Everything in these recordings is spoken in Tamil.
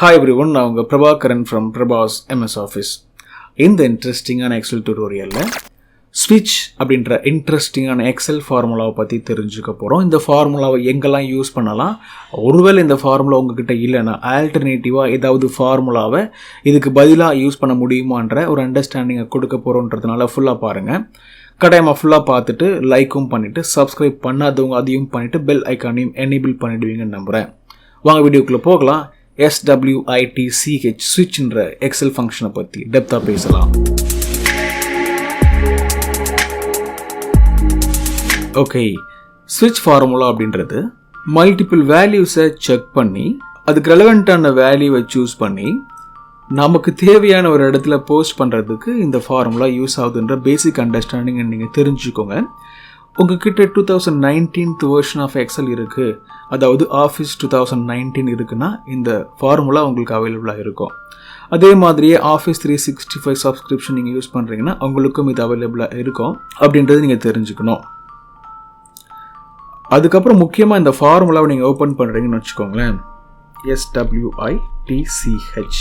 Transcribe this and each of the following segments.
Hi everyone, நான் உங்க Prabhakaran from Prabas MS Office. இந்த இன்ட்ரெஸ்டிங்கான எக்ஸல் டியூட்டோரியலில் ஸ்விட்ச் அப்படின்ற இன்ட்ரெஸ்டிங்கான எக்ஸல் ஃபார்முலாவை பற்றி தெரிஞ்சுக்க போகிறோம். இந்த ஃபார்முலாவை எங்கெல்லாம் யூஸ் பண்ணலாம், ஒருவேளை இந்த ஃபார்முலா உங்ககிட்ட இல்லைன்னா ஆல்டர்னேட்டிவாக ஏதாவது ஃபார்முலாவை இதுக்கு பதிலாக யூஸ் பண்ண முடியுமான்ற ஒரு அண்டர்ஸ்டாண்டிங்கை கொடுக்க போகிறோன்றதுனால ஃபுல்லாக பாருங்கள். கட்டாயமாக ஃபுல்லாக பார்த்துட்டு லைக்கும் பண்ணிவிட்டு சப்ஸ்கிரைப் பண்ணாதவங்க அதையும் பண்ணிவிட்டு பெல் ஐக்கானையும் எனேபிள் பண்ணிவிடுவீங்கன்னு நம்புகிறேன். வாங்க வீடியோக்குள்ளே போகலாம். SWITCH ஸ்விட்ச்ன்ற எக்ஸல் ஃபங்க்ஷனை பற்றி டெப்த்தாக பேசலாம். ஓகே, ஸ்விட்ச் ஃபார்முலா அப்படின்றது மல்டிபிள் வேல்யூஸை செக் பண்ணி அதுக்கு ரெலவெண்ட்டான வேல்யூவை சூஸ் பண்ணி நமக்கு தேவையான ஒரு இடத்துல போஸ்ட் பண்ணுறதுக்கு இந்த ஃபார்முலா யூஸ் ஆகுதுன்ற பேசிக் அண்டர்ஸ்டாண்டிங்கை நீங்கள் தெரிஞ்சுக்கோங்க. உங்ககிட்ட 2019 வெர்ஷன் ஆஃப் எக்ஸல் இருக்குது, அதாவது ஆஃபீஸ் 2019 இருக்குன்னா இந்த ஃபார்முலா உங்களுக்கு அவைலபிளாக இருக்கும். அதே மாதிரியே ஆஃபீஸ் 365 சப்ஸ்கிரிப்ஷன் நீங்கள் யூஸ் பண்ணுறீங்கன்னா உங்களுக்கும் இது அவைலபிளாக இருக்கும் அப்படின்றது நீங்கள் தெரிஞ்சுக்கணும். அதுக்கப்புறம் முக்கியமாக இந்த ஃபார்முலாவை நீங்கள் ஓப்பன் பண்ணுறீங்கன்னு வச்சுக்கோங்களேன். SWITCH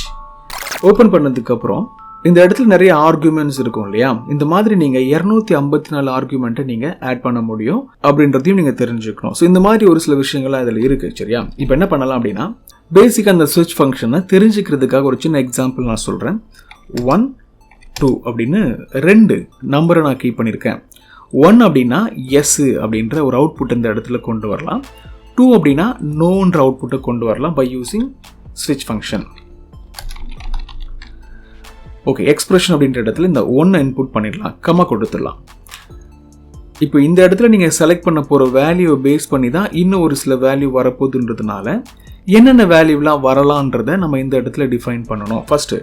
ஓப்பன் பண்ணதுக்கப்புறம் இந்த இடத்துல நிறைய ஆர்குமெண்ட்ஸ் இருக்கும் இல்லையா, இந்த மாதிரி நீங்கள் 254 ஆர்குமெண்ட்டை நீங்கள் ஆட் பண்ண முடியும் அப்படின்றதையும் நீங்கள் தெரிஞ்சுக்கணும். ஸோ இந்த மாதிரி ஒரு சில விஷயங்கள்லாம் அதில் இருக்குது. சரியா, இப்போ என்ன பண்ணலாம் அப்படின்னா, பேசிக்காக அந்த ஸ்விட்ச் ஃபங்க்ஷனை தெரிஞ்சுக்கிறதுக்காக ஒரு சின்ன எக்ஸாம்பிள் நான் சொல்கிறேன். 1 2 அப்படின்னு 2 நம்பரை நான் கீப் பண்ணியிருக்கேன். 1 அப்படின்னா எஸ் அப்படின்ற ஒரு அவுட்புட் இந்த இடத்துல கொண்டு வரலாம். 2 அப்படின்னா நோன்ற அவுட்புட்டை கொண்டு வரலாம் பை யூஸிங் ஸ்விட்ச் ஃபங்க்ஷன். ஓகே, எக்ஸ்பிரஷன் அப்படின்ற இடத்துல இந்த 1 இன்புட் பண்ணிடலாம், கம்மா கொடுத்துடலாம். இப்போ இந்த இடத்துல நீங்கள் செலக்ட் பண்ண போகிற வேல்யூவை பேஸ் பண்ணி தான் இன்னும் ஒரு சில வேல்யூ வரப்போகுதுன்றதுனால என்னென்ன வேல்யூலாம் வரலான்றதை நம்ம இந்த இடத்துல டிஃபைன் பண்ணணும். ஃபஸ்ட்டு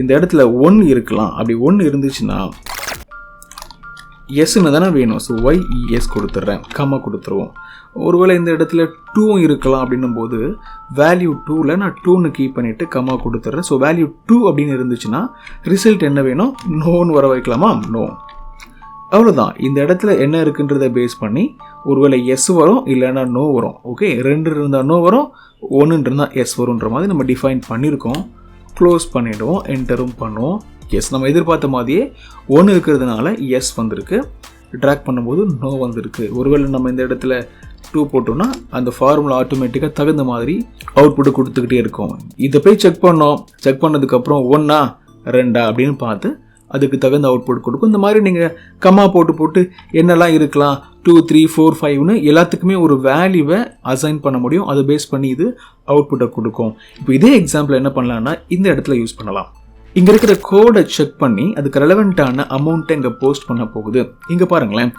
இந்த இடத்துல 1 இருக்கலாம். அப்படி 1 இருந்துச்சுன்னா எஸ்ன்னு தானே வேணும். ஸோ YES கொடுத்துட்றேன், கம்மா கொடுத்துருவோம். ஒருவேளை இந்த இடத்துல 2 இருக்கலாம் அப்படின்னும் போது வேல்யூ 2ல் நான் 2ன்னு கீப் பண்ணிவிட்டு கம்மா கொடுத்துட்றேன். ஸோ வேல்யூ 2 அப்படின்னு இருந்துச்சுன்னா ரிசல்ட் என்ன வேணும், நோன்னு வர வைக்கலாமா? நோ. அவ்வளோதான். இந்த இடத்துல என்ன இருக்குன்றதை பேஸ் பண்ணி ஒருவேளை எஸ் வரும், இல்லைன்னா நோ வரும். ஓகே, 2 இருந்தால் நோ வரும், 1 இருந்தால் எஸ் வரும்ன்ற மாதிரி நம்ம டிஃபைன் பண்ணியிருக்கோம். க்ளோஸ் பண்ணிவிடுவோம், என்டரும் பண்ணுவோம். எஸ், நம்ம எதிர்பார்த்த மாதிரியே 1 இருக்கிறதுனால எஸ் வந்திருக்கு, ட்ராக் பண்ணும்போது நோ வந்திருக்கு. ஒருவேளை நம்ம இந்த இடத்துல 2 போட்டோம்னா அந்த ஃபார்முலா ஆட்டோமேட்டிக்காக தகுந்த மாதிரி அவுட்புட்டு கொடுத்துக்கிட்டே இருக்கும். இதை போய் செக் பண்ணோம், செக் பண்ணதுக்கப்புறம் 1 2 அப்படின்னு பார்த்து அதுக்கு தகுந்த அவுட்புட் கொடுக்கும். இந்த மாதிரி நீங்கள் கம்மா போட்டு என்னெல்லாம் இருக்கலாம், 2 3 4 5ன்னு எல்லாத்துக்குமே ஒரு வேல்யூவை அசைன் பண்ண முடியும். அதை பேஸ் பண்ணி இது அவுட்புட்டை கொடுக்கும். இப்போ இதே எக்ஸாம்பிள் என்ன பண்ணலான்னா இந்த இடத்துல யூஸ் பண்ணலாம். இங்கே இருக்கிற கோடை செக் பண்ணி அதுக்கு ரெலவெண்ட்டான அமௌண்ட்டை இங்கே போஸ்ட் பண்ண போகுது. இங்கே பாருங்களேன்,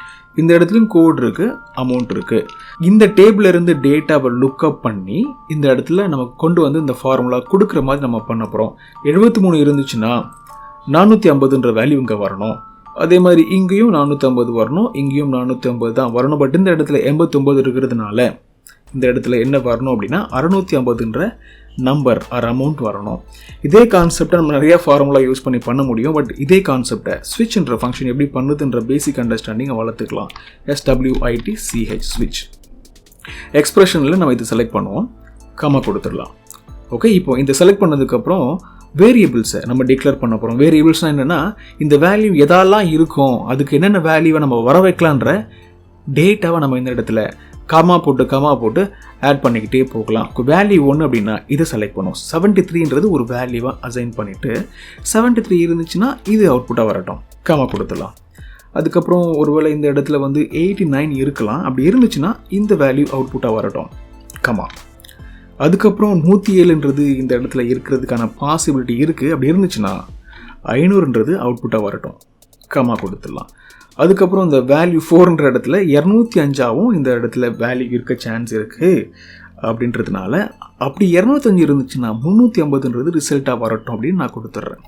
இந்த இடத்துலையும் கோட் இருக்குது, அமௌண்ட் இருக்குது. இந்த டேபிள் இருந்து டேட்டாவை லுக்அப் பண்ணி இந்த இடத்துல நம்ம கொண்டு வந்து இந்த ஃபார்முலா கொடுக்குற மாதிரி நம்ம பண்ண போகிறோம். 73 இருந்துச்சுன்னா 450ன்ற வேல்யூ இங்கே வரணும். அதே மாதிரி இங்கேயும் 450 வரணும், இங்கேயும் 450 தான் வரணும். பட் இந்த இடத்துல 89 இருக்கிறதுனால இந்த இடத்துல என்ன வரணும் அப்படின்னா 650ன்ற நம்பர் ஆர் அமௌண்ட் வரணும். இதே கான்செப்டை நம்ம நிறைய ஃபார்முலா யூஸ் பண்ணி பண்ண முடியும். பட் இதே கான்செப்டை ஸ்விட்ச்ன்ற ஃபங்க்ஷன் எப்படி பண்ணுதுன்ற பேசிக் அண்டர்ஸ்டாண்டிங்கை வளர்த்துக்கலாம். SWITCH ஸ்விட்ச் எக்ஸ்பிரஷனில் நம்ம இது செலக்ட் பண்ணுவோம், கம்மா கொடுத்துடலாம். ஓகே, இப்போ இந்த செலக்ட் பண்ணதுக்கப்புறம் வேரியபிள்ஸை நம்ம டிக்ளேர் பண்ண போகிறோம். வேரியபிள்ஸ்னால் என்னென்னா, இந்த வேல்யூ எதாலாம் இருக்கும், அதுக்கு என்னென்ன வேல்யூவை நம்ம வர வைக்கலான்ற டேட்டாவை நம்ம இந்த இடத்துல கம்மா போட்டு ஆட் பண்ணிக்கிட்டே போகலாம். வேல்யூ 1 அப்படின்னா இதை செலக்ட் பண்ணுவோம். 73ன்றது ஒரு வேல்யூவாக அசைன் பண்ணிவிட்டு 73 இருந்துச்சுன்னா இது அவுட்புட்டாக வரட்டும், கம்மா கொடுத்துடலாம். அதுக்கப்புறம் ஒருவேளை இந்த இடத்துல 89 இருக்கலாம். அப்படி இருந்துச்சுன்னா இந்த வேல்யூ அவுட்புட்டாக வரட்டும், கம்மா. அதுக்கப்புறம் 107ன்றது இந்த இடத்துல இருக்கிறதுக்கான பாசிபிலிட்டி இருக்குது. அப்படி இருந்துச்சுன்னா 500ன்றது அவுட்புட்டாக வரட்டும், கம்மா கொடுத்துடலாம். அதுக்கப்புறம் இந்த வேல்யூ 4ன்ற இடத்துல 205 இந்த இடத்துல வேல்யூ இருக்க சான்ஸ் இருக்குது அப்படின்றதுனால அப்படி 205 இருந்துச்சுன்னா 350ன்றது ரிசல்ட்டாக வரட்டும் அப்படின்னு நான் கொடுத்துட்றேன்.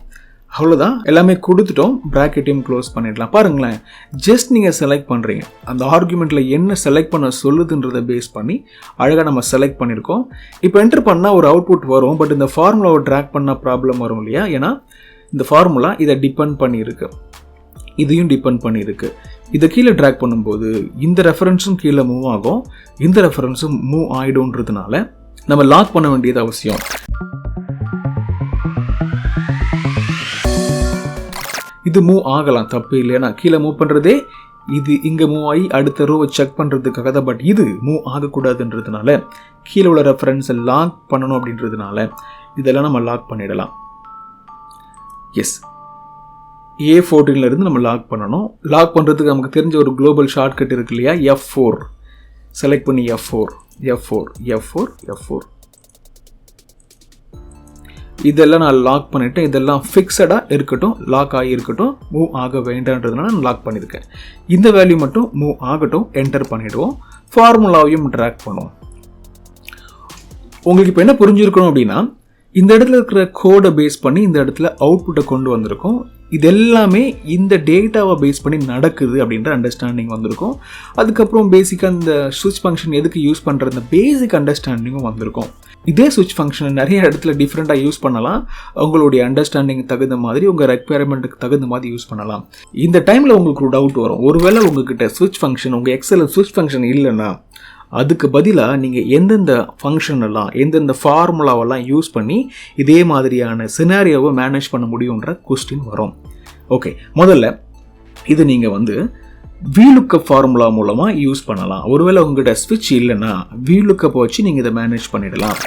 அவ்வளோதான், எல்லாமே கொடுத்துட்டோம். ப்ராக்கெட்டையும் க்ளோஸ் பண்ணிடலாம். பாருங்களேன், ஜஸ்ட் நீங்கள் செலக்ட் பண்ணுறீங்க, அந்த ஆர்குமெண்ட்டில் என்ன செலக்ட் பண்ண சொல்லுதுன்றதை பேஸ் பண்ணி அழகாக நம்ம செலக்ட் பண்ணியிருக்கோம். இப்போ என்டர் பண்ணால் ஒரு அவுட்புட் வரும். பட் இந்த ஃபார்முலாவை ட்ராக் பண்ணால் ப்ராப்ளம் வரும் இல்லையா, ஏன்னா இந்த ஃபார்முலா இதை டிபெண்ட் பண்ணியிருக்கு, இதையும் டிபெண்ட் பண்ணியிருக்கு. இதை கீழே ட்ராக் பண்ணும்போது இந்த ரெஃபரன்ஸும் கீழே மூவ் ஆகும், இந்த ரெஃபரன்ஸும் மூவ் ஆகிடும்ன்றதுனால நம்ம லாக் பண்ண வேண்டியது அவசியம். இது மூவ் ஆகலாம், தப்பு இல்லையா. கீழே மூவ் பண்ணுறதே இது இங்கே மூவ் ஆகி அடுத்த ரோவை செக் பண்ணுறதுக்காக தான். பட் இது மூவ் ஆகக்கூடாதுன்றதுனால கீழே உள்ள ரெஃபரன்ஸை லாக் பண்ணணும் அப்படின்றதுனால இதெல்லாம் நம்ம லாக் பண்ணிடலாம். எஸ், A14 நம்ம லாக் பண்ணணும். லாக் பண்ணுறதுக்கு நமக்கு தெரிஞ்ச ஒரு குளோபல் ஷார்ட்கட் இருக்கு இல்லையா, F4. செலக்ட் பண்ணி F4 இதெல்லாம் நான் லாக் பண்ணிவிட்டேன். இதெல்லாம் ஃபிக்ஸடாக இருக்கட்டும், லாக் ஆகி இருக்கட்டும், மூவ் ஆக வேண்டான்றதுனால நான் லாக் பண்ணியிருக்கேன். இந்த வேல்யூ மட்டும் மூவ் ஆகட்டும், என்டர் பண்ணிவிடுவோம். ஃபார்முலாவையும் ட்ராக் பண்ணுவோம். உங்களுக்கு இப்போ என்ன புரிஞ்சிருக்கணும் அப்படின்னா, இந்த இடத்துல இருக்கிற கோடை பேஸ் பண்ணி இந்த இடத்துல அவுட்புட்டை கொண்டு வந்திருக்கோம். இது எல்லாமே இந்த டேட்டாவை பேஸ் பண்ணி நடக்குது அப்படின்ற அண்டர்ஸ்டாண்டிங் வந்திருக்கும். அதுக்கப்புறம் பேசிக்காக இந்த ஸ்விட்ச் ஃபங்க்ஷன் எதுக்கு யூஸ் பண்ணுற இந்த பேசிக் அண்டர்ஸ்டாண்டிங்கும் வந்திருக்கும். இதே ஸ்விட்ச் ஃபங்க்ஷனை நிறைய இடத்துல டிஃப்ரெண்ட்டாக யூஸ் பண்ணலாம். உங்களுடைய அண்டர்ஸ்டாண்டிங் தகுந்த மாதிரி, உங்கள் ரெக்வயர்மெண்ட்டுக்கு தகுந்த மாதிரி யூஸ் பண்ணலாம். இந்த டைமில் உங்களுக்கு ஒரு டவுட் வரும். ஒருவேளை உங்ககிட்ட ஸ்விட்ச் ஃபங்க்ஷன், உங்கள் எக்ஸலில் ஸ்விட்ச் ஃபங்க்ஷன் இல்லைன்னா அதுக்கு பதிலாக நீங்கள் எந்தெந்த ஃபங்க்ஷன் எல்லாம், எந்தெந்த ஃபார்முலாவெல்லாம் யூஸ் பண்ணி இதே மாதிரியான சினாரியோவை மேனேஜ் பண்ண முடியுன்ற கொஸ்டின் வரும். ஓகே, முதல்ல இது நீங்கள் VLOOKUP ஃபார்முலா மூலமாக யூஸ் பண்ணலாம். ஒருவேளை உங்கள்கிட்ட ஸ்விட்ச் இல்லைன்னா VLOOKUP வச்சு நீங்கள் இதை மேனேஜ் பண்ணிடலாம்.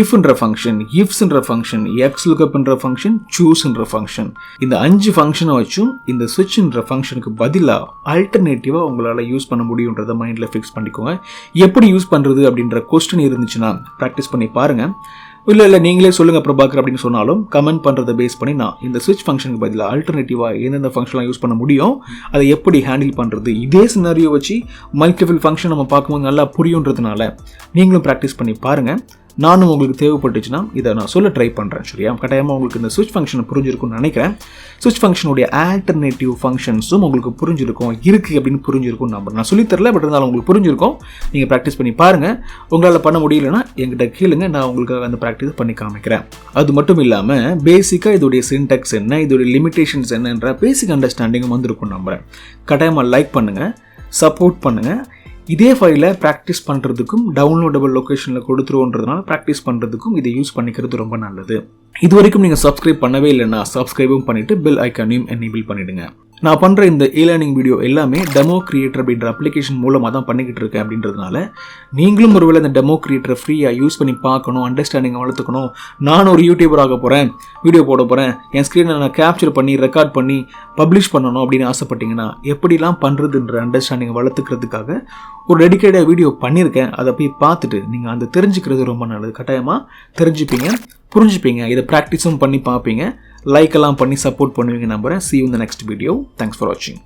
இஃப்ன்ற ஃபங்க்ஷன், இஃப்ஸ்ன்ற ஃபங்க்ஷன், XLOOKUPன்ற ஃபங்க்ஷன், சூஸ்ன்ற ஃபங்க்ஷன், இந்த 5 ஃபங்க்ஷனை வச்சும் இந்த ஸ்விட்ச்ன்ற ஃபங்க்ஷனுக்கு பதிலாக ஆல்டர்னேட்டிவாக உங்களால் யூஸ் பண்ண முடியுன்றதை மைண்டில் ஃபிக்ஸ் பண்ணிக்கோங்க. எப்படி யூஸ் பண்ணுறது அப்படின்ற கொஸ்டின் இருந்துச்சுன்னா ப்ராக்டிஸ் பண்ணி பாருங்கள். இல்லை நீங்களே சொல்லுங்கள் பிரபாகர் அப்படின்னு சொன்னாலும் கமெண்ட் பண்ணுறதை பேஸ் பண்ணி நான் இந்த ஸ்விட்ச் ஃபங்க்ஷனுக்கு பதிலாக ஆல்டர்னேட்டிவாக எந்தெந்த ஃபங்க்ஷன்லாம் யூஸ் பண்ண முடியும், அதை எப்படி ஹேண்டில் பண்ணுறது, இதே சினாரியோ வச்சு மல்டிபிள் ஃபங்க்ஷன் நம்ம பார்க்கும்போது நல்லா புரியுன்றதுனால நீங்களும் ப்ராக்டிஸ் பண்ணி பாருங்கள். நானும் உங்களுக்கு தேவைப்பட்டுச்சுன்னா இதை நான் சொல்ல ட்ரை பண்ணுறேன். சரியா, கட்டாயமாக உங்களுக்கு இந்த ஸ்விட்ச் ஃபங்க்ஷன் புரிஞ்சிருக்கும்னு நினைக்கிறேன். ஸ்விட்ச் ஃபங்க்ஷனுடைய ஆல்டர்னேட்டிவ் ஃபங்க்ஷன்ஸும் உங்களுக்கு புரிஞ்சிருக்கும், இருக்குது அப்படின்னு புரிஞ்சிருக்கும் நம்பர். நான் சொல்லித்தரல, பட் இருந்தாலும் உங்களுக்கு புரிஞ்சிருக்கும். நீங்கள் ப்ராக்டிஸ் பண்ணி பாருங்கள். உங்களால் பண்ண முடியலன்னா என்கிட்ட கேளுங்க, நான் உங்களுக்கு அந்த ப்ராக்டிஸ் பண்ணி காமிக்கிறேன். அது மட்டும் இல்லாமல் பேசிக்காக இதோடைய சின்டெக்ஸ் என்ன, இதோடைய லிமிடேஷன்ஸ் என்னன்ற பேசிக் அண்டர்ஸ்டாண்டிங்கும் வந்திருக்கும் நம்புகிறேன். கட்டாயமாக லைக் பண்ணுங்கள், சப்போர்ட் பண்ணுங்கள். இதே ஃபைலை ப்ராக்டிஸ் பண்ணுறதுக்கும் டவுன்லோடபிள் லொக்கேஷனில் கொடுத்துருவோன்றதுனால ப்ராக்டிஸ் பண்ணுறதுக்கும் இதை யூஸ் பண்ணிக்கிறது ரொம்ப நல்லது. இது வரைக்கும் நீங்கள் சப்ஸ்கிரைப் பண்ணவே இல்லைன்னா சப்ஸ்கிரைபும் பண்ணிவிட்டு பெல் ஐக்கானையும் எனேபிள் பண்ணிவிடுங்க. நான் பண்ணுற இந்த e-learning வீடியோ எல்லாமே டெமோ கிரியேட்டர் அப்படின்ற அப்ளிகேஷன் மூலமாக தான் பண்ணிக்கிட்டு இருக்கேன். அப்படின்றதுனால நீங்களும் ஒருவேளை இந்த டெமோ கிரியேட்டரை ஃப்ரீயாக யூஸ் பண்ணி பார்க்கணும், அண்டர்ஸ்டாண்டிங்கை வளர்த்துக்கணும், நான் ஒரு யூடியூபர் ஆக போகிறேன், வீடியோ போட போகிறேன், என் ஸ்க்ரீனை நான் கேப்சர் பண்ணி ரெக்கார்ட் பண்ணி பப்ளிஷ் பண்ணணும் அப்படின்னு ஆசைப்பட்டீங்கன்னா எப்படிலாம் பண்ணுறதுன்ற அண்டர்ஸ்டாண்டிங்கை வளர்த்துக்கிறதுக்காக ஒரு டெடிக்கேட்டாக வீடியோ பண்ணியிருக்கேன். அதை போய் பார்த்துட்டு நீங்கள் அந்த தெரிஞ்சுக்கிறது ரொம்ப நல்லது. கட்டாயமாக தெரிஞ்சுப்பீங்க, புரிஞ்சுப்பீங்க. இதை ப்ராக்டிஸும் பண்ணி பார்ப்பீங்க, லைக் எல்லாம் பண்ணி சப்போர்ட் பண்ணுவீங்க நம்புகிறேன். See you in the next video. Thanks for watching.